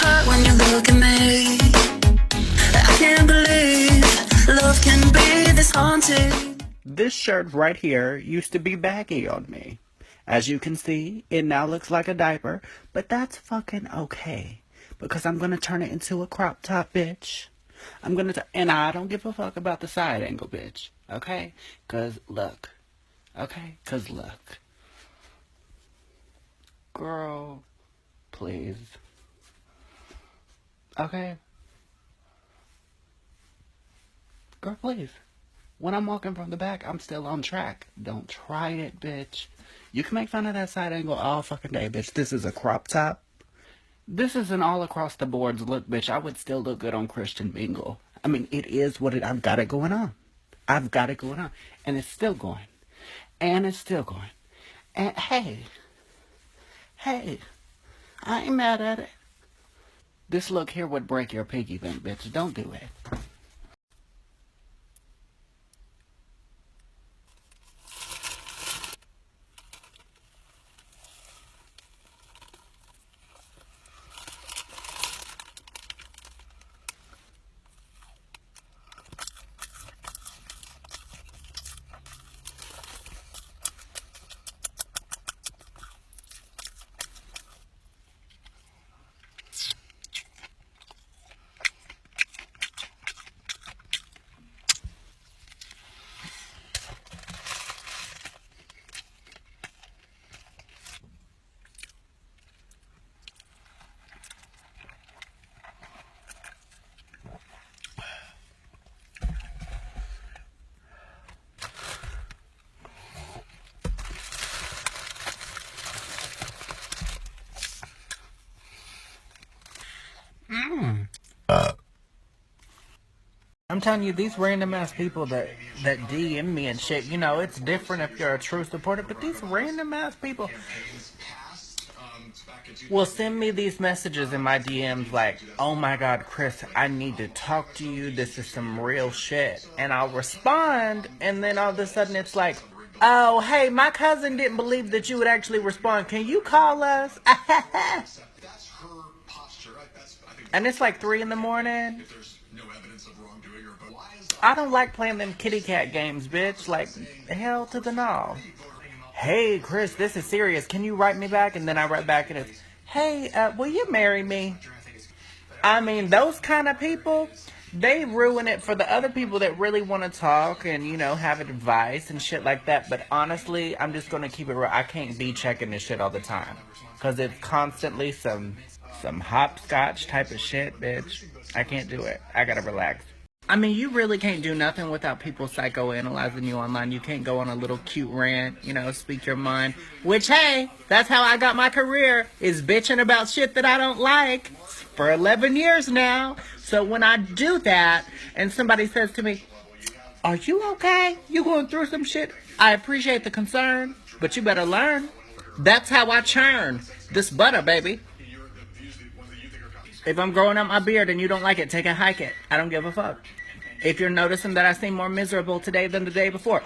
heart when you look at me. I can't believe love can be this haunting. This shirt right here used to be baggy on me. As you can see, it now looks like a diaper, but that's fucking okay. Because I'm gonna turn it into a crop top, bitch. And I don't give a fuck about the side angle, bitch. Okay? Cause look. Okay? Cause look. Girl, please. Okay? Girl, please. When I'm walking from the back, I'm still on track. Don't try it, bitch. You can make fun of that side angle all fucking day, bitch. This is a crop top. This is an all across the boards look, bitch. I would still look good on Christian Mingle. I mean, it is what I've got it going on. I've got it going on. And it's still going. And it's still going. And hey, I ain't mad at it. This look here would break your piggy bank, bitch. Don't do it. I'm telling you, these random ass people that DM me and shit, you know, it's different if you're a true supporter, but these random ass people will send me these messages in my DMs like, oh my god, Chris, I need to talk to you, this is some real shit. And I'll respond, and then all of a sudden it's like, oh, hey, my cousin didn't believe that you would actually respond. Can you call us? And it's like 3 in the morning. I don't like playing them kitty cat games, bitch. Like, hell to the no. Hey, Chris, this is serious. Can you write me back? And then I write back and it's, hey, will you marry me? I mean, those kind of people, they ruin it for the other people that really want to talk and, you know, have advice and shit like that. But honestly, I'm just going to keep it real. I can't be checking this shit all the time. Because it's constantly some hopscotch type of shit, bitch. I can't do it. I gotta relax. I mean, you really can't do nothing without people psychoanalyzing you online. You can't go on a little cute rant, you know, speak your mind. Which, hey, that's how I got my career, is bitching about shit that I don't like for 11 years now. So when I do that and somebody says to me, are you okay? You going through some shit? I appreciate the concern, but you better learn. That's how I churn this butter, baby. If I'm growing out my beard and you don't like it, take a hike it. I don't give a fuck. If you're noticing that I seem more miserable today than the day before,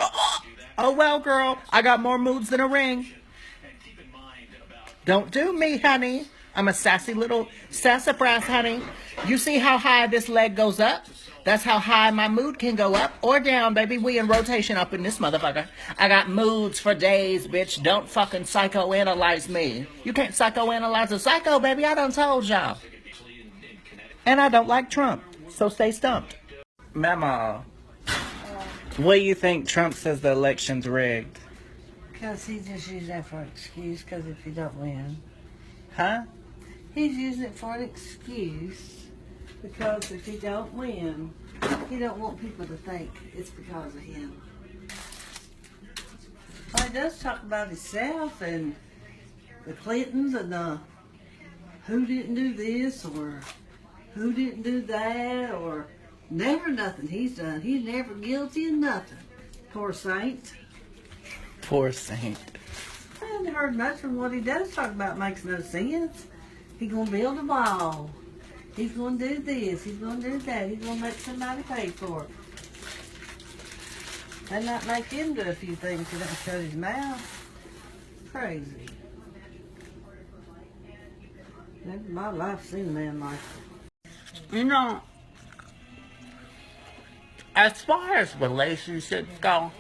oh well, girl, I got more moods than a ring. Don't do me, honey. I'm a sassy little sassafras, honey. You see how high this leg goes up? That's how high my mood can go up or down, baby. We in rotation up in this motherfucker. I got moods for days, bitch. Don't fucking psychoanalyze me. You can't psychoanalyze a psycho, baby. I done told y'all. And I don't like Trump, so stay stumped. Mama, what do you think Trump says the election's rigged? Because he just used that for an excuse, because if you don't win. Huh? He's using it for an excuse, because if he don't win, he don't want people to think it's because of him. Well, he does talk about himself and the Clintons and the who didn't do this or who didn't do that, or never nothing he's done. He's never guilty of nothing. Poor saint. Poor saint. I haven't heard much from what he does talk about. Makes no sense. He's going to build a wall. He's going to do this. He's going to do that. He's going to make somebody pay for it. They might make him do a few things he doesn't shut his mouth. Crazy. Never in my life seen a man like You know, as far as relationships go,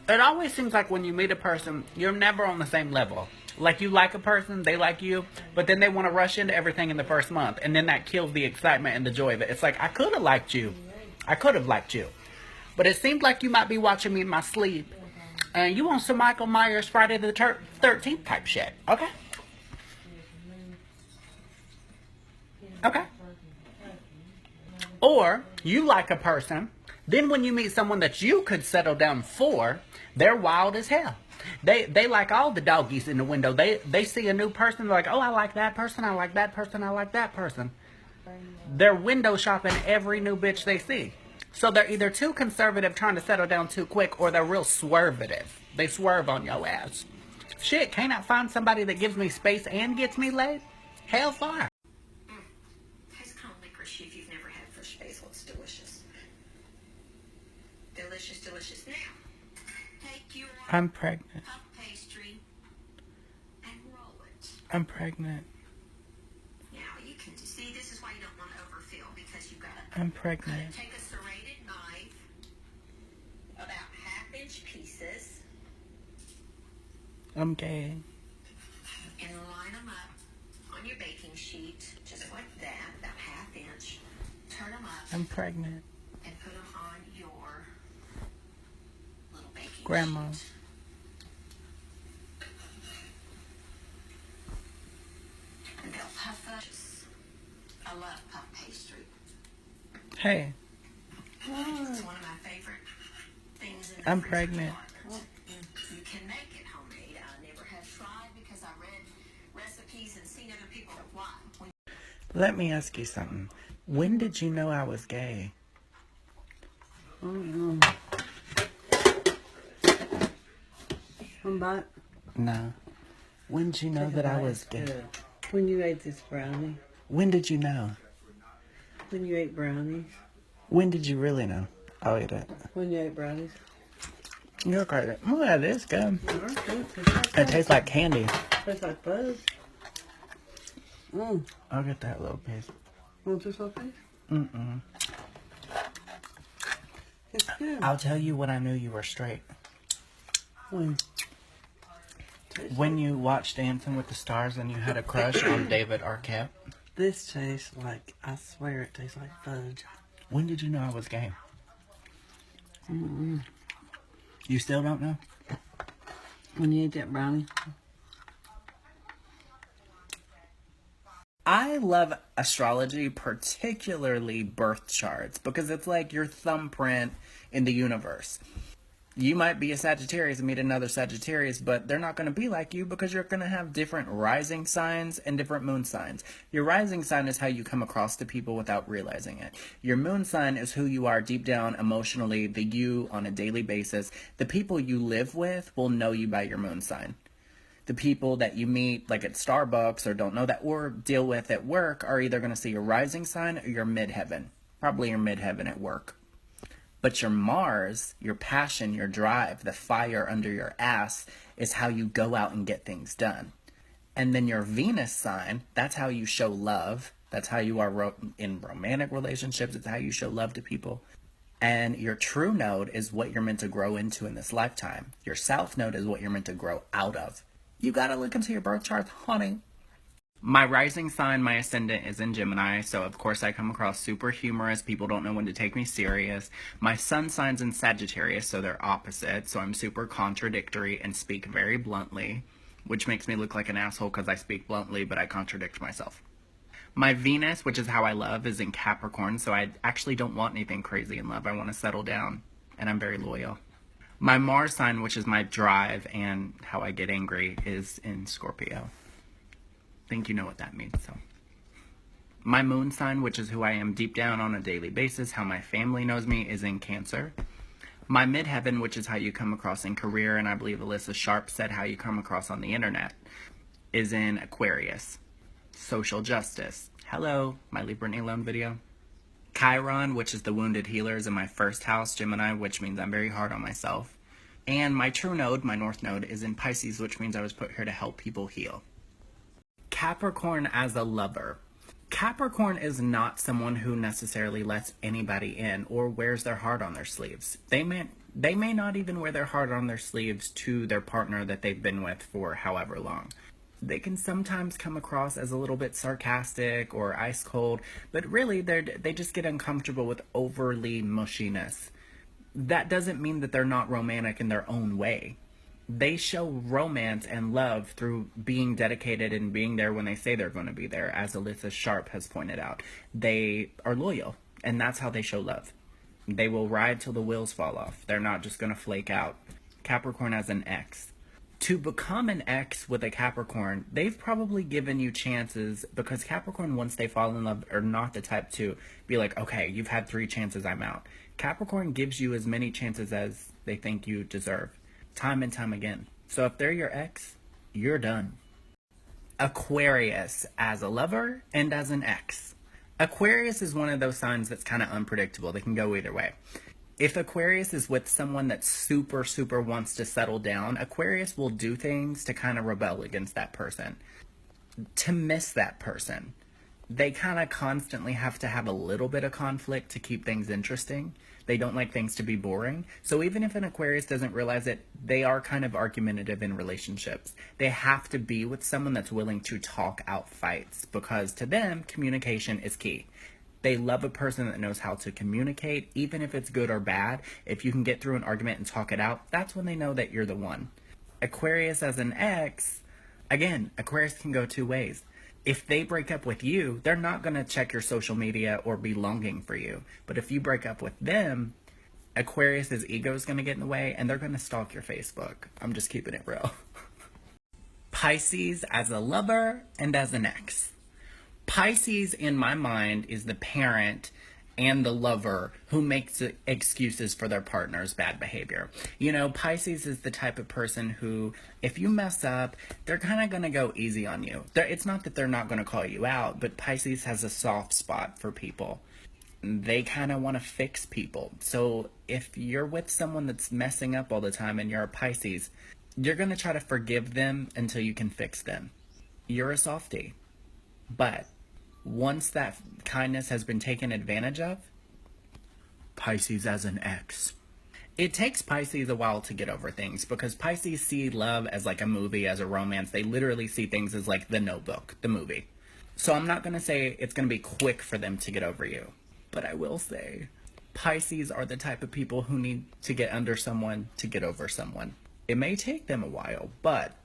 it always seems like when you meet a person, you're never on the same level. Like, you like a person, they like you, but then they want to rush into everything in the first month, and then that kills the excitement and the joy of it. It's like, I could have liked you. I could have liked you. But it seemed like you might be watching me in my sleep, and you want some Michael Myers Friday the 13th type shit. Okay? Okay. Or, you like a person, then when you meet someone that you could settle down for, they're wild as hell. They like all the doggies in the window. They see a new person, they're like, oh, I like that person, I like that person, I like that person. They're window shopping every new bitch they see. So they're either too conservative trying to settle down too quick, or they're real swervative. They swerve on your ass. Shit, can't I find somebody that gives me space and gets me laid? Hell fire. Tastes kind of licorice if you've never had fresh basil. It's delicious. Delicious, delicious. Now, take your I'm pregnant. puff pastry and roll it. I'm pregnant. Now, you can see this is why you don't want to overfill, because you've got to I'm pregnant. take a serrated knife, about half-inch pieces, I'm gay. and line them up on your baking sheet, just like that, about half-inch. Turn them up I'm pregnant. and put them on your little baking Grandma. sheet. And they'll puff up. I love puff pastry. Hey, It's one of my favorite things in the I'm freezer pregnant. department. You can make it homemade. I never have tried because I read recipes and seen other people that why. let me ask you something. When did you know I was gay? I'm about No. When did you know that I was gay? when you ate this brownie. When did you know? When you ate brownies. When did you really know? I'll eat it. When you ate brownies. You're crazy. Oh, that is good. It It tastes like candy. tastes like fudge. Mm. I'll get that little piece. Want this little piece? Mm-mm. It's good. I'll tell you when I knew you were straight. When? When you watched Dancing with the Stars and you had a crush on David Arquette. This tastes like, I swear it tastes like fudge. When did you know I was gay? Mm-mm. You still don't know? When you ate that brownie. I love astrology, particularly birth charts, because it's like your thumbprint in the universe. You might be a Sagittarius and meet another Sagittarius, but they're not going to be like you because you're going to have different rising signs and different moon signs. Your rising sign is how you come across to people without realizing it. Your moon sign is who you are deep down emotionally, the you on a daily basis. The people you live with will know you by your moon sign. The people that you meet, like at Starbucks, or don't know that, or deal with at work, are either going to see your rising sign or your midheaven. Probably your midheaven at work. But your Mars, your passion, your drive, the fire under your ass, is how you go out and get things done. And then your Venus sign, that's how you show love. That's how you are in romantic relationships. It's how you show love to people. And your true node is what you're meant to grow into in this lifetime. Your south node is what you're meant to grow out of. You gotta look into your birth chart, honey. My rising sign, my ascendant, is in Gemini, so of course I come across super humorous. People don't know when to take me serious. My sun sign's in Sagittarius, so they're opposite, so I'm super contradictory and speak very bluntly, which makes me look like an asshole because I speak bluntly, but I contradict myself. My Venus, which is how I love, is in Capricorn, so I actually don't want anything crazy in love. I want to settle down, and I'm very loyal. My Mars sign, which is my drive and how I get angry, is in Scorpio. I think you know what that means, so. My moon sign, which is who I am deep down on a daily basis, how my family knows me, is in Cancer. My midheaven, which is how you come across in career, and I believe Alyssa Sharp said how you come across on the internet, is in Aquarius. Social justice. Hello, my Leave Brittany Alone video. Chiron, which is the wounded healers, in my first house, Gemini, which means I'm very hard on myself. And my true node, my north node, is in Pisces, which means I was put here to help people heal. Capricorn as a lover. Capricorn is not someone who necessarily lets anybody in or wears their heart on their sleeves. They may not even wear their heart on their sleeves to their partner that they've been with for however long. They can sometimes come across as a little bit sarcastic or ice cold, but really they just get uncomfortable with overly mushiness. That doesn't mean that they're not romantic in their own way. They show romance and love through being dedicated and being there when they say they're going to be there, as Alyssa Sharp has pointed out. They are loyal, and that's how they show love. They will ride till the wheels fall off. They're not just going to flake out. Capricorn as an ex. To become an ex with a Capricorn, they've probably given you chances, because Capricorn, once they fall in love, are not the type to be like, okay, you've had 3 chances, I'm out. Capricorn gives you as many chances as they think you deserve, time and time again. So if they're your ex, you're done. Aquarius as a lover and as an ex. Aquarius is one of those signs that's kind of unpredictable. They can go either way. If Aquarius is with someone that super wants to settle down, Aquarius will do things to kind of rebel against that person, to miss that person. They kind of constantly have to have a little bit of conflict to keep things interesting. They don't like things to be boring. So even if an Aquarius doesn't realize it, they are kind of argumentative in relationships. They have to be with someone that's willing to talk out fights, because to them, communication is key. They love a person that knows how to communicate, even if it's good or bad. If you can get through an argument and talk it out, that's when they know that you're the one. Aquarius as an ex, again, Aquarius can go 2 ways. If they break up with you, they're not going to check your social media or be longing for you. But if you break up with them, Aquarius's ego is going to get in the way, and they're going to stalk your Facebook. I'm just keeping it real. Pisces as a lover and as an ex. Pisces, in my mind, is the parent and the lover who makes excuses for their partner's bad behavior. You know, Pisces is the type of person who, if you mess up, they're kind of going to go easy on you. It's not that they're not going to call you out, but Pisces has a soft spot for people. They kind of want to fix people. So if you're with someone that's messing up all the time and you're a Pisces, you're going to try to forgive them until you can fix them. You're a softie. But once that kindness has been taken advantage of, Pisces as an ex. It takes Pisces a while to get over things, because Pisces see love as like a movie, as a romance. They literally see things as like The Notebook, the movie. So I'm not going to say it's going to be quick for them to get over you. But I will say, Pisces are the type of people who need to get under someone to get over someone. It may take them a while, but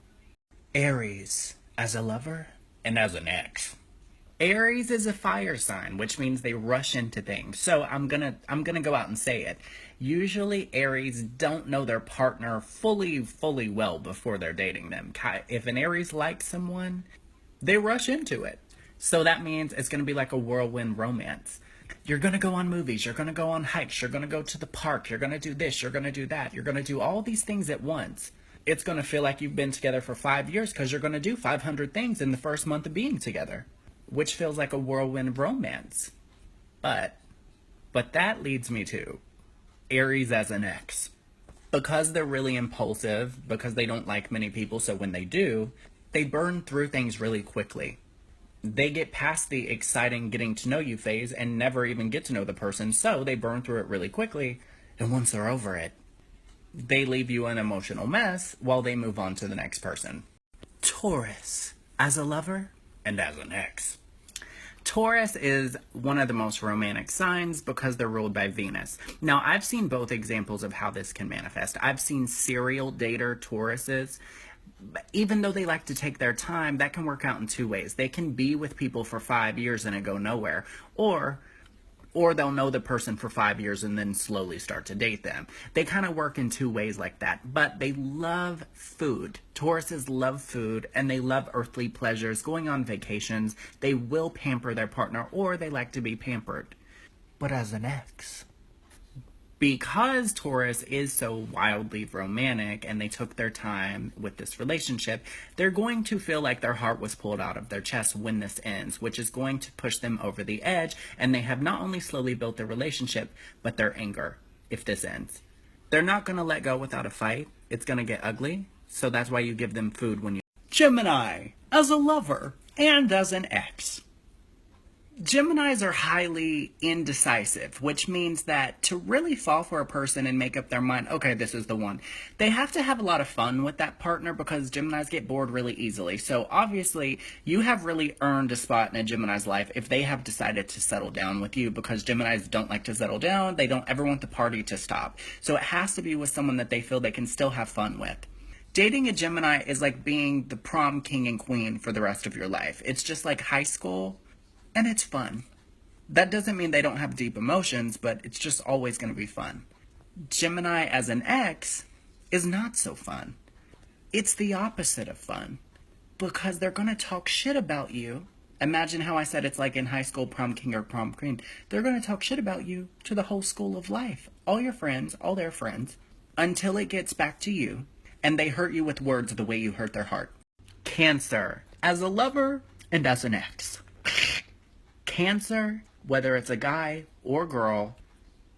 Aries as a lover and as an ex. Aries is a fire sign, which means they rush into things. So I'm gonna go out and say it. Usually Aries don't know their partner fully well before they're dating them. If an Aries likes someone, they rush into it. So that means it's gonna be like a whirlwind romance. You're gonna go on movies, you're gonna go on hikes, you're gonna go to the park, you're gonna do this, you're gonna do that, you're gonna do all these things at once. It's gonna feel like you've been together for 5 years, because you're gonna do 500 things in the first month of being together, which feels like a whirlwind romance. But that leads me to Aries as an ex. Because they're really impulsive, because they don't like many people, so when they do, they burn through things really quickly. They get past the exciting getting to know you phase and never even get to know the person, so they burn through it really quickly, and once they're over it, they leave you an emotional mess while they move on to the next person. Taurus as a lover and as an ex. Taurus is one of the most romantic signs because they're ruled by Venus. Now, I've seen both examples of how this can manifest. I've seen serial dater Tauruses. Even though they like to take their time, that can work out in 2 ways. They can be with people for 5 years and it go nowhere, or they'll know the person for 5 years and then slowly start to date them. They kind of work in 2 ways like that, but they love food. Tauruses love food, and they love earthly pleasures, going on vacations. They will pamper their partner, or they like to be pampered. But as an ex, because Taurus is so wildly romantic and they took their time with this relationship, they're going to feel like their heart was pulled out of their chest when this ends, which is going to push them over the edge, and they have not only slowly built their relationship, but their anger if this ends. They're not going to let go without a fight. It's going to get ugly, so that's why you give them food when you... Gemini as a lover and as an ex. Geminis are highly indecisive, which means that to really fall for a person and make up their mind, okay, this is the one, they have to have a lot of fun with that partner because Geminis get bored really easily. So obviously, you have really earned a spot in a Gemini's life if they have decided to settle down with you, because Geminis don't like to settle down. They don't ever want the party to stop. So it has to be with someone that they feel they can still have fun with. Dating a Gemini is like being the prom king and queen for the rest of your life. It's just like high school. And it's fun. That doesn't mean they don't have deep emotions, but it's just always going to be fun. Gemini as an ex is not so fun. It's the opposite of fun, because they're going to talk shit about you. Imagine how I said it's like in high school, prom king or prom queen. They're going to talk shit about you to the whole school of life. All your friends, all their friends, until it gets back to you, and they hurt you with words the way you hurt their heart. Cancer, as a lover and as an ex. Cancer, whether it's a guy or girl,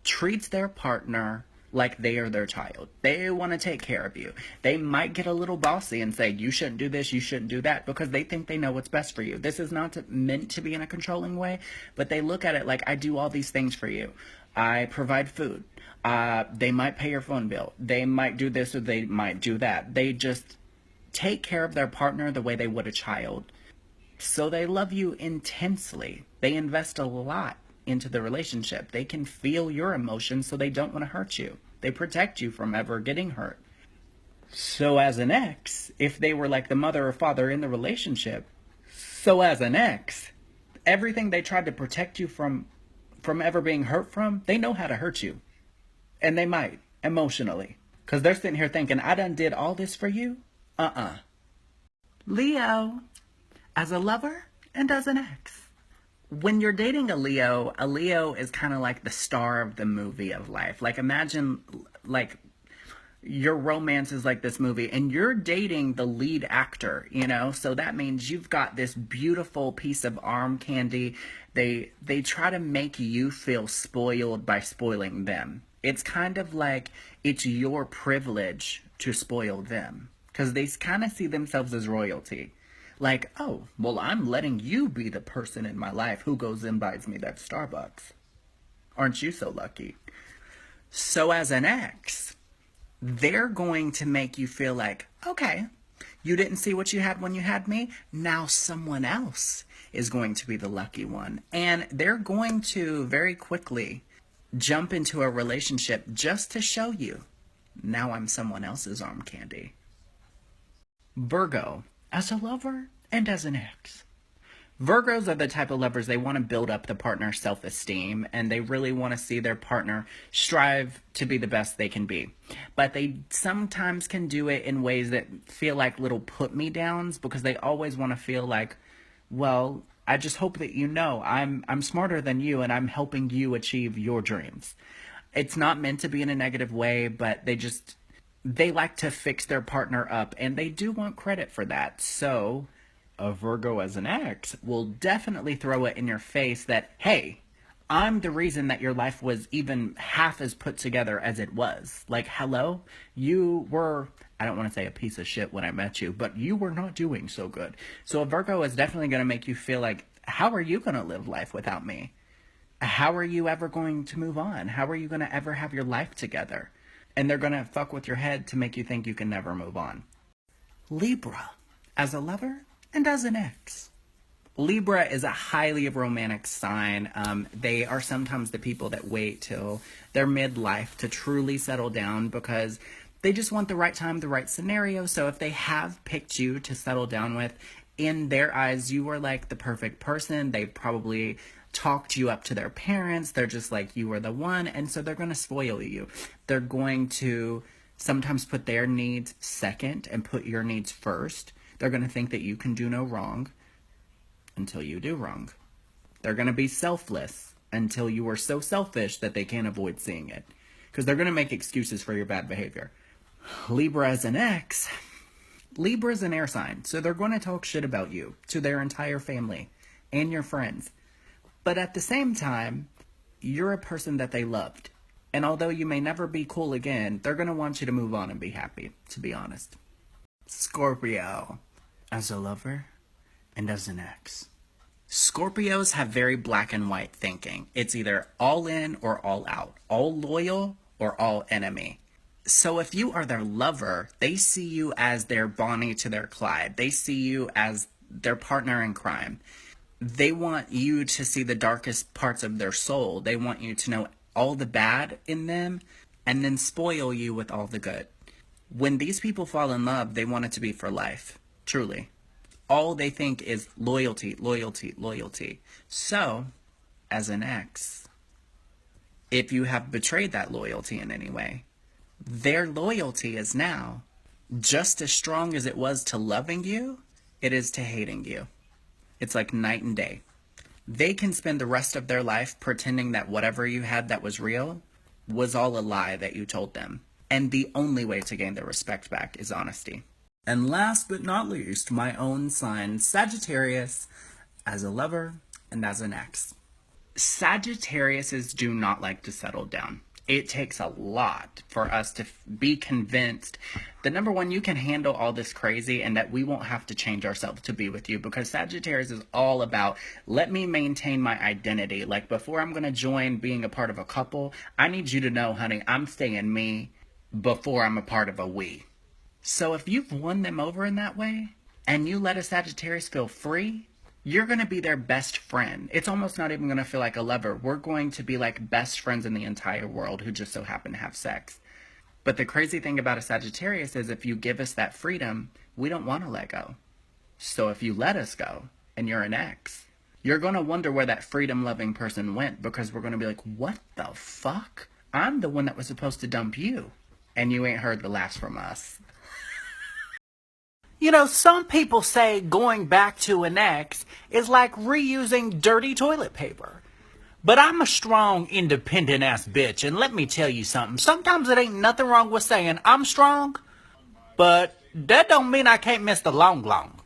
treats their partner like they are their child. They want to take care of you. They might get a little bossy and say, you shouldn't do this, you shouldn't do that, because they think they know what's best for you. This is not meant to be in a controlling way, but they look at it like, I do all these things for you. I provide food. They might pay your phone bill. They might do this or they might do that. They just take care of their partner the way they would a child. So they love you intensely. They invest a lot into the relationship. They can feel your emotions, so they don't want to hurt you. They protect you from ever getting hurt. So as an ex, if they were like the mother or father in the relationship, so as an ex, everything they tried to protect you from ever being hurt from, they know how to hurt you. And they might, emotionally. Because they're sitting here thinking, I done did all this for you? Leo, as a lover and as an ex. When you're dating a Leo is kind of like the star of the movie of life. Like, imagine, like, your romance is like this movie, and you're dating the lead actor, you know? So that means you've got this beautiful piece of arm candy. They try to make you feel spoiled by spoiling them. It's kind of like it's your privilege to spoil them, because they kind of see themselves as royalty. Like, oh, well, I'm letting you be the person in my life who goes and buys me that Starbucks. Aren't you so lucky? So as an ex, they're going to make you feel like, okay, you didn't see what you had when you had me. Now someone else is going to be the lucky one. And they're going to very quickly jump into a relationship just to show you, now I'm someone else's arm candy. Virgo, as a lover and as an ex. Virgos are the type of lovers, they want to build up the partner's self-esteem, and they really want to see their partner strive to be the best they can be. But they sometimes can do it in ways that feel like little put-me-downs, because they always want to feel like, well, I just hope that you know I'm smarter than you, and I'm helping you achieve your dreams. It's not meant to be in a negative way, but they like to fix their partner up, and they do want credit for that. So a Virgo as an ex will definitely throw it in your face that, hey, I'm the reason that your life was even half as put together as it was. Like, hello, you were, I don't want to say a piece of shit when I met you, but you were not doing so good. So a Virgo is definitely going to make you feel like, how are you going to live life without me? How are you ever going to move on? How are you going to ever have your life together? And they're going to fuck with your head to make you think you can never move on. Libra, as a lover and as an ex. Libra is a highly romantic sign. They are sometimes the people that wait till their midlife to truly settle down, because they just want the right time, the right scenario. So if they have picked you to settle down with, in their eyes, you are like the perfect person. They probably talked you up to their parents. They're just like, you are the one. And so they're going to spoil you. They're going to sometimes put their needs second and put your needs first. They're going to think that you can do no wrong until you do wrong. They're going to be selfless until you are so selfish that they can't avoid seeing it, because they're going to make excuses for your bad behavior. Libra as an ex. Libra is an air sign, so they're going to talk shit about you to their entire family and your friends. But at the same time, you're a person that they loved. And although you may never be cool again, they're going to want you to move on and be happy, to be honest. Scorpio, as a lover and as an ex. Scorpios have very black and white thinking. It's either all in or all out, all loyal or all enemy. So if you are their lover, they see you as their Bonnie to their Clyde. They see you as their partner in crime. They want you to see the darkest parts of their soul. They want you to know all the bad in them and then spoil you with all the good. When these people fall in love, they want it to be for life, truly. All they think is loyalty, loyalty, loyalty. So, as an ex, if you have betrayed that loyalty in any way, their loyalty is now just as strong as it was to loving you, it is to hating you. It's like night and day. They can spend the rest of their life pretending that whatever you had that was real was all a lie that you told them. And the only way to gain their respect back is honesty. And last but not least, my own sign, Sagittarius, as a lover and as an ex. Sagittariuses do not like to settle down. It takes a lot for us to be convinced that, number one, you can handle all this crazy and that we won't have to change ourselves to be with you, because Sagittarius is all about, let me maintain my identity. Like, before I'm going to join being a part of a couple, I need you to know, honey, I'm staying me before I'm a part of a we. So if you've won them over in that way and you let a Sagittarius feel free, you're going to be their best friend. It's almost not even going to feel like a lover. We're going to be like best friends in the entire world who just so happen to have sex. But the crazy thing about a Sagittarius is if you give us that freedom, we don't want to let go. So if you let us go and you're an ex, you're going to wonder where that freedom-loving person went, because we're going to be like, what the fuck? I'm the one that was supposed to dump you. And you ain't heard the last from us. You know, some people say going back to an ex is like reusing dirty toilet paper. But I'm a strong, independent-ass bitch, and let me tell you something. Sometimes it ain't nothing wrong with saying I'm strong, but that don't mean I can't miss the long.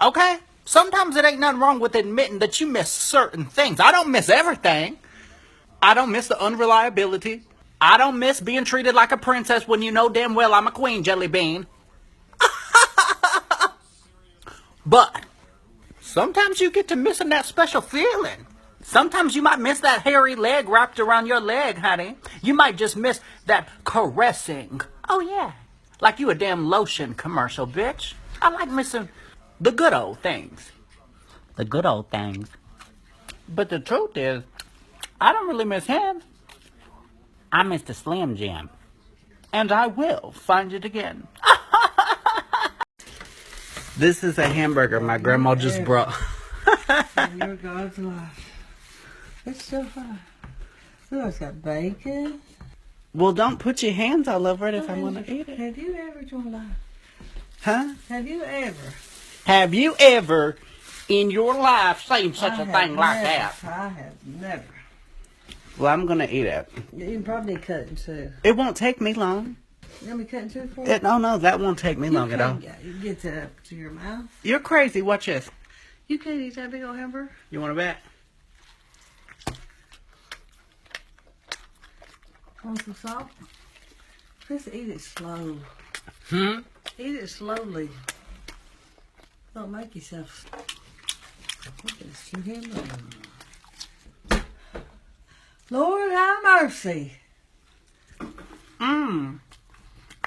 Okay? Sometimes it ain't nothing wrong with admitting that you miss certain things. I don't miss everything. I don't miss the unreliability. I don't miss being treated like a princess when you know damn well I'm a queen, jelly bean. But sometimes you get to missing that special feeling. Sometimes you might miss that hairy leg wrapped around your leg, honey. You might just miss that caressing. Oh, yeah. Like you a damn lotion commercial, bitch. I like missing the good old things. The good old things. But the truth is, I don't really miss him. I miss the Slim Jim. And I will find it again. This is a hamburger my grandma just brought. Your God's life. It's so fun. Look, it's got bacon. Well, don't put your hands all over it if I want to eat it. Have you ever, John? Huh? Have you ever? Have you ever in your life seen such a thing like that? I have never. Well, I'm going to eat it. You can probably cut it in two. It won't take me long. You want me to cut in two for you? No, that won't take me long at all. You get that up to your mouth. You're crazy. Watch this. You can't eat that big old hamburger. You want to bet? Want some salt? Just eat it slow. Hmm? Eat it slowly. Don't make yourself. Look at this hamburger. Lord have mercy.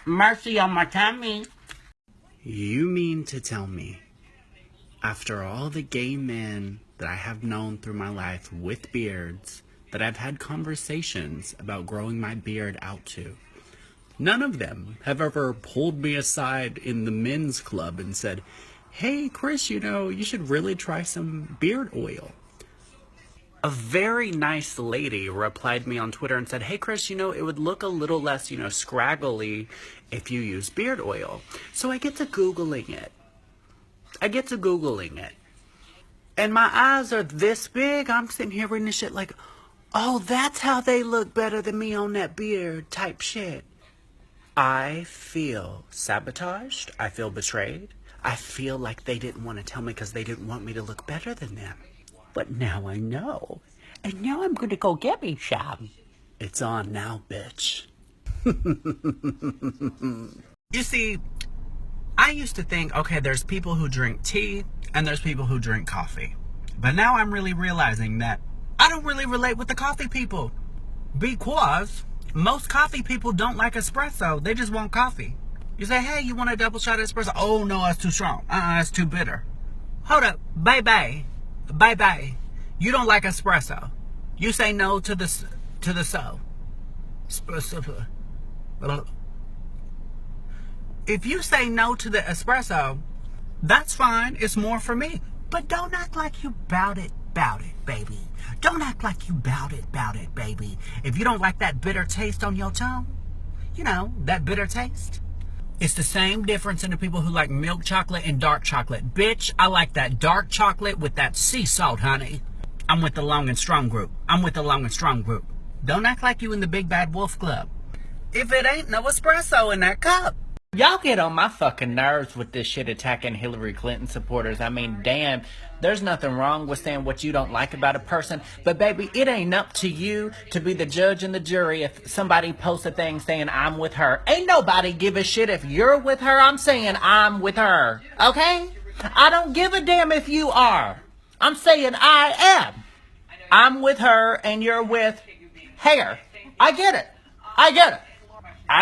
Mercy on my tummy. You mean to tell me, after all the gay men that I have known through my life with beards, that I've had conversations about growing my beard out to, none of them have ever pulled me aside in the men's club and said, hey, Chris, you should really try some beard oil. A very nice lady replied me on Twitter and said, hey, Chris, it would look a little less, scraggly if you use beard oil. So I get to Googling it. And my eyes are this big. I'm sitting here reading this shit like, oh, that's how they look better than me on that beard type shit. I feel sabotaged. I feel betrayed. I feel like they didn't want to tell me because they didn't want me to look better than them. But now I know. And now I'm going to go get me some. It's on now, bitch. You see, I used to think, okay, there's people who drink tea and there's people who drink coffee. But now I'm really realizing that I don't really relate with the coffee people. Because most coffee people don't like espresso. They just want coffee. You say, hey, you want a double shot of espresso? Oh, no, that's too strong. That's too bitter. Hold up. Bye-bye. Bye-bye. You don't like espresso. You say no to the so. If you say no to the espresso, that's fine. It's more for me. But don't act like you bout it, baby. Don't act like you bout it, baby. If you don't like that bitter taste on your tongue, you know, that bitter taste. It's the same difference in the people who like milk chocolate and dark chocolate. Bitch, I like that dark chocolate with that sea salt, honey. I'm with the long and strong group. Don't act like you in the big bad wolf club. If it ain't no espresso in that cup. Y'all get on my fucking nerves with this shit attacking Hillary Clinton supporters. I mean, damn, there's nothing wrong with saying what you don't like about a person. But baby, it ain't up to you to be the judge and the jury if somebody posts a thing saying I'm with her. Ain't nobody give a shit if you're with her. I'm saying I'm with her. Okay? I don't give a damn if you are. I'm saying I am. I'm with her and you're with her. I get it. I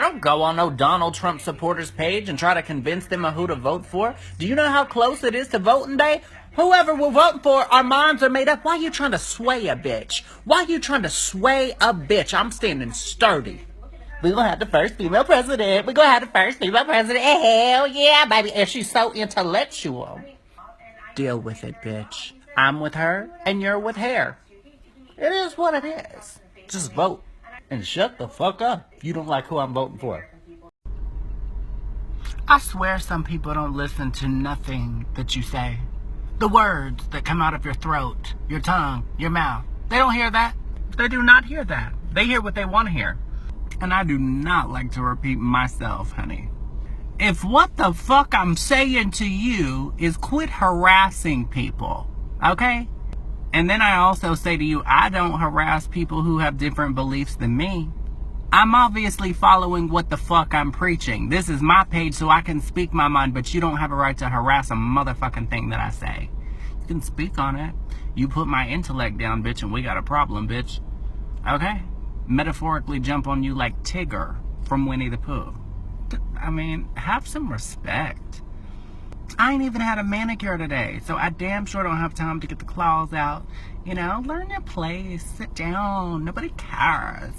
don't go on no Donald Trump supporters page and try to convince them of who to vote for. Do you know how close it is to voting day? Whoever we're voting for, our minds are made up. Why are you trying to sway a bitch? I'm standing sturdy. We're going to have the first female president. Hell yeah, baby. And she's so intellectual. Deal with it, bitch. I'm with her and you're with her. It is what it is. Just vote. And shut the fuck up if you don't like who I'm voting for. I swear some people don't listen to nothing that you say. The words that come out of your throat, your tongue, your mouth. They don't hear that. They do not hear that. They hear what they want to hear. And I do not like to repeat myself, honey. If what the fuck I'm saying to you is quit harassing people, okay? And then I also say to you, I don't harass people who have different beliefs than me. I'm obviously following what the fuck I'm preaching. This is my page so I can speak my mind, but you don't have a right to harass a motherfucking thing that I say. You can speak on it. You put my intellect down, bitch, and we got a problem, bitch. Okay? Metaphorically jump on you like Tigger from Winnie the Pooh. I mean, have some respect. I ain't even had a manicure today, so I damn sure don't have time to get the claws out. You know, learn your place, sit down, nobody cares.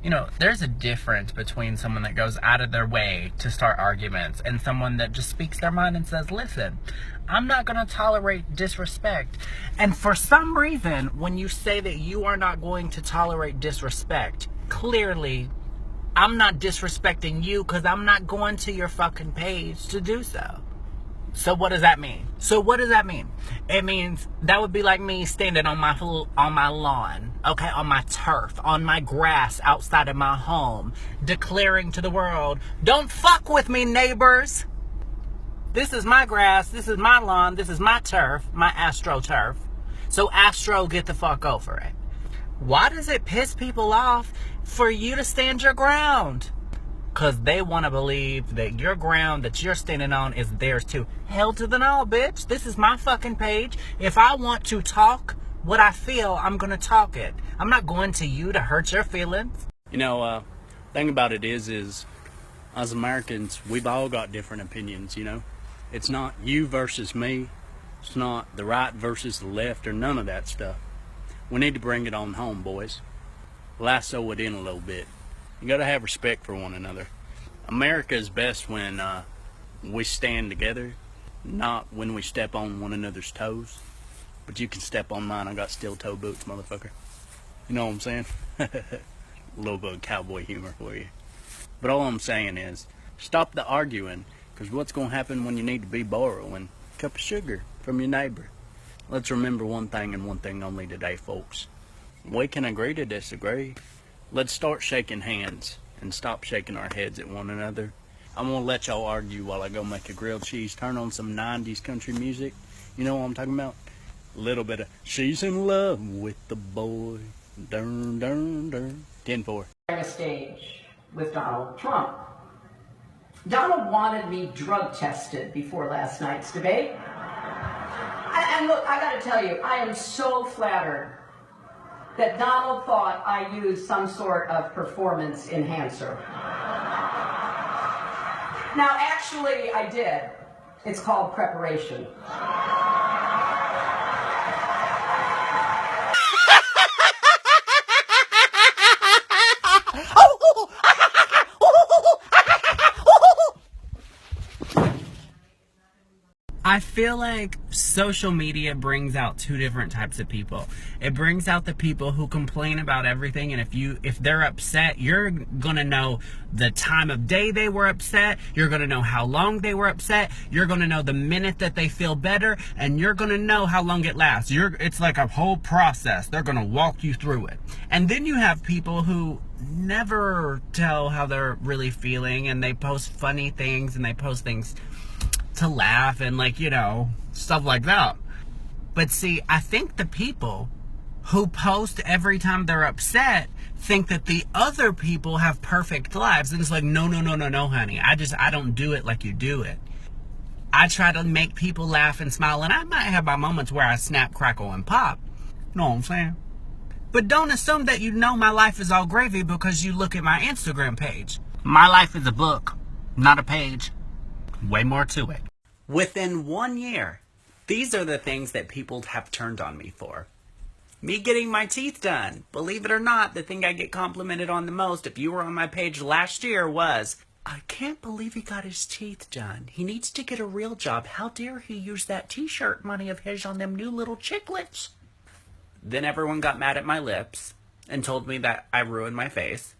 You know, there's a difference between someone that goes out of their way to start arguments and someone that just speaks their mind and says, listen, I'm not going to tolerate disrespect. And for some reason, when you say that you are not going to tolerate disrespect, clearly I'm not disrespecting you because I'm not going to your fucking page to do so. So what does that mean? It means that would be like me standing on my lawn, okay, on my turf, on my grass outside of my home, declaring to the world, don't fuck with me, neighbors. This is my grass, this is my lawn, this is my turf, my AstroTurf. So Astro, get the fuck over it. Why does it piss people off for you to stand your ground? Because they want to believe that your ground that you're standing on is theirs too. Hell to the no, bitch. This is my fucking page. If I want to talk what I feel, I'm going to talk it. I'm not going to you to hurt your feelings. You know, thing about it is as Americans, we've all got different opinions, you know. It's not you versus me. It's not the right versus the left or none of that stuff. We need to bring it on home, boys. Lasso it in a little bit. You gotta have respect for one another. America is best when we stand together, not when we step on one another's toes. But you can step on mine. I got steel toe boots, motherfucker. You know what I'm saying? A little bit of cowboy humor for you. But all I'm saying is, stop the arguing, because what's gonna happen when you need to be borrowing a cup of sugar from your neighbor? Let's remember one thing and one thing only today, folks. We can agree to disagree. Let's start shaking hands and stop shaking our heads at one another. I'm going to let y'all argue while I go make a grilled cheese. Turn on some 90s country music. You know what I'm talking about? A little bit of She's in Love with the Boy. Dun, dun, dun. 10-4. A stage with Donald Trump. Donald wanted me drug tested before last night's debate. And look, I gotta tell you, I am so flattered that Donald thought I used some sort of performance enhancer. Now, actually, I did. It's called preparation. I feel like social media brings out two different types of people. It brings out the people who complain about everything, and if they're upset, you're gonna know the time of day they were upset, you're gonna know how long they were upset, you're gonna know the minute that they feel better, and you're gonna know how long it lasts. It's like a whole process. They're gonna walk you through it. And then you have people who never tell how they're really feeling, and they post funny things, and they post things to laugh and, like, you know, stuff like that. But see, I think the people who post every time they're upset think that the other people have perfect lives, and it's like, no, honey, I don't do it like you do it. I try to make people laugh and smile, and I might have my moments where I snap, crackle, and pop. Know what I'm saying? But don't assume that you know my life is all gravy because you look at my Instagram page. My life is a book, not a page. Way more to it. Within 1 year, these are the things that people have turned on me for. Me getting my teeth done. Believe it or not, the thing I get complimented on the most, if you were on my page last year, was, I can't believe he got his teeth done. He needs to get a real job. How dare he use that t-shirt money of his on them new little chiclets? Then everyone got mad at my lips and told me that I ruined my face.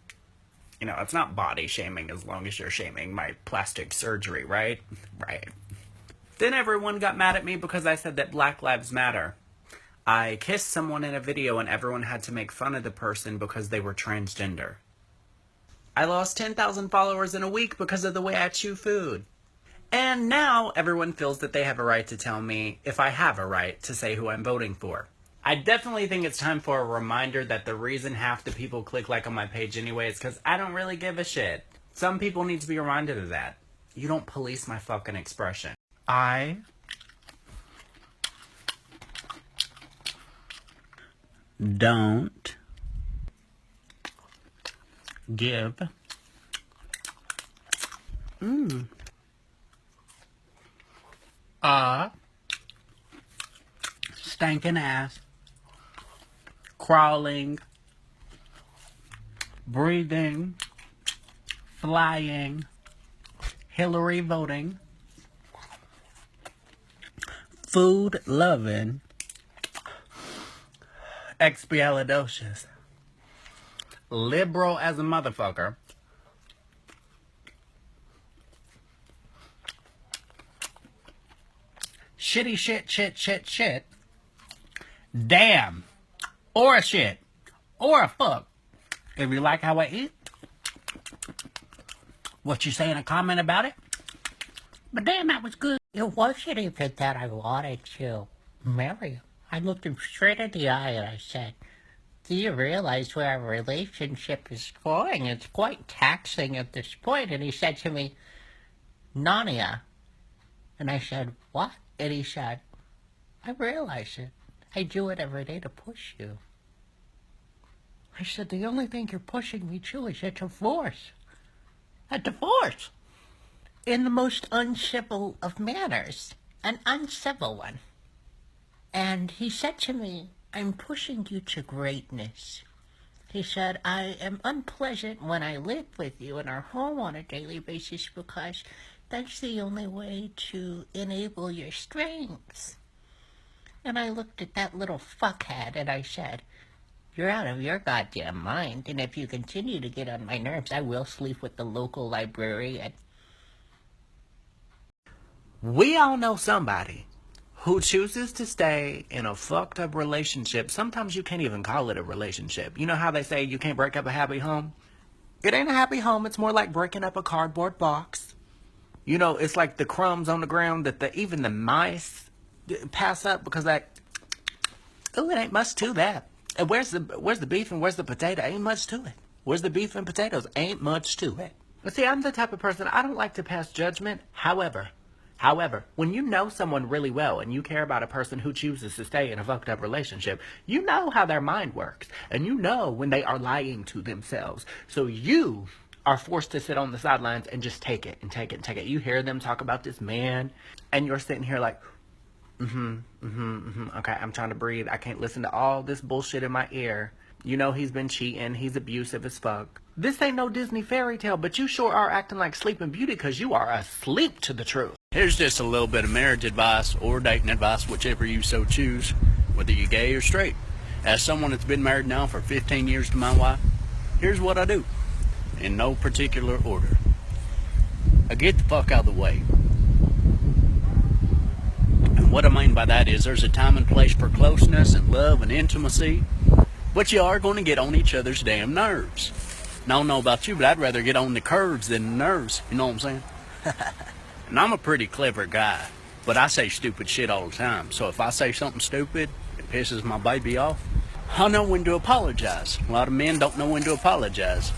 You know, it's not body shaming as long as you're shaming my plastic surgery, right? Right. Then everyone got mad at me because I said that Black Lives Matter. I kissed someone in a video and everyone had to make fun of the person because they were transgender. I lost 10,000 followers in a week because of the way I chew food. And now everyone feels that they have a right to tell me if I have a right to say who I'm voting for. I definitely think it's time for a reminder that the reason half the people click like on my page anyway is because I don't really give a shit. Some people need to be reminded of that. You don't police my fucking expression. I don't give a stinking ass, crawling, breathing, flying, Hillary voting, food loving, expialidocious, liberal as a motherfucker, shitty shit, damn, or a shit, or a fuck. If you like how I eat, what you say in a comment about it? But damn, that was good. It wasn't even that I wanted to marry him. I looked him straight in the eye and I said, do you realize where our relationship is going? It's quite taxing at this point. And he said to me, Nania. And I said, what? And he said, I realize it. I do it every day to push you. I said, the only thing you're pushing me to is a divorce. A divorce! In the most uncivil of manners. An uncivil one. And he said to me, I'm pushing you to greatness. He said, I am unpleasant when I live with you in our home on a daily basis because that's the only way to enable your strengths. And I looked at that little fuckhead and I said, you're out of your goddamn mind, and if you continue to get on my nerves, I will sleep with the local librarian. We all know somebody who chooses to stay in a fucked up relationship. Sometimes you can't even call it a relationship. You know how they say you can't break up a happy home? It ain't a happy home. It's more like breaking up a cardboard box. You know, it's like the crumbs on the ground that even the mice pass up because it ain't much to that. And where's the beef and where's the potato? Ain't much to it. Where's the beef and potatoes? Ain't much to it. See, I'm the type of person, I don't like to pass judgment. However, when you know someone really well and you care about a person who chooses to stay in a fucked up relationship, you know how their mind works. And you know when they are lying to themselves. So you are forced to sit on the sidelines and just take it and take it and take it. You hear them talk about this man and you're sitting here like, okay, I'm trying to breathe. I can't listen to all this bullshit in my ear. You know he's been cheating. He's abusive as fuck. This ain't no Disney fairy tale, but you sure are acting like Sleeping Beauty because you are asleep to the truth. Here's just a little bit of marriage advice or dating advice, whichever you so choose, whether you're gay or straight. As someone that's been married now for 15 years to my wife, here's what I do, in no particular order. I get the fuck out of the way. And what I mean by that is there's a time and place for closeness and love and intimacy, but you are going to get on each other's damn nerves. And I don't know about you, but I'd rather get on the curves than the nerves, you know what I'm saying? And I'm a pretty clever guy, but I say stupid shit all the time. So if I say something stupid, it pisses my baby off, I know when to apologize. A lot of men don't know when to apologize.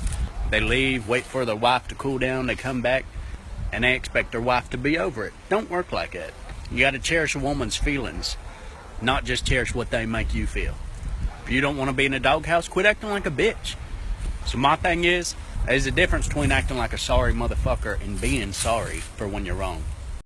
They leave, wait for their wife to cool down, they come back, and they expect their wife to be over it. Don't work like that. You got to cherish a woman's feelings, not just cherish what they make you feel. If you don't want to be in a doghouse, quit acting like a bitch. So my thing is, there's a difference between acting like a sorry motherfucker and being sorry for when you're wrong.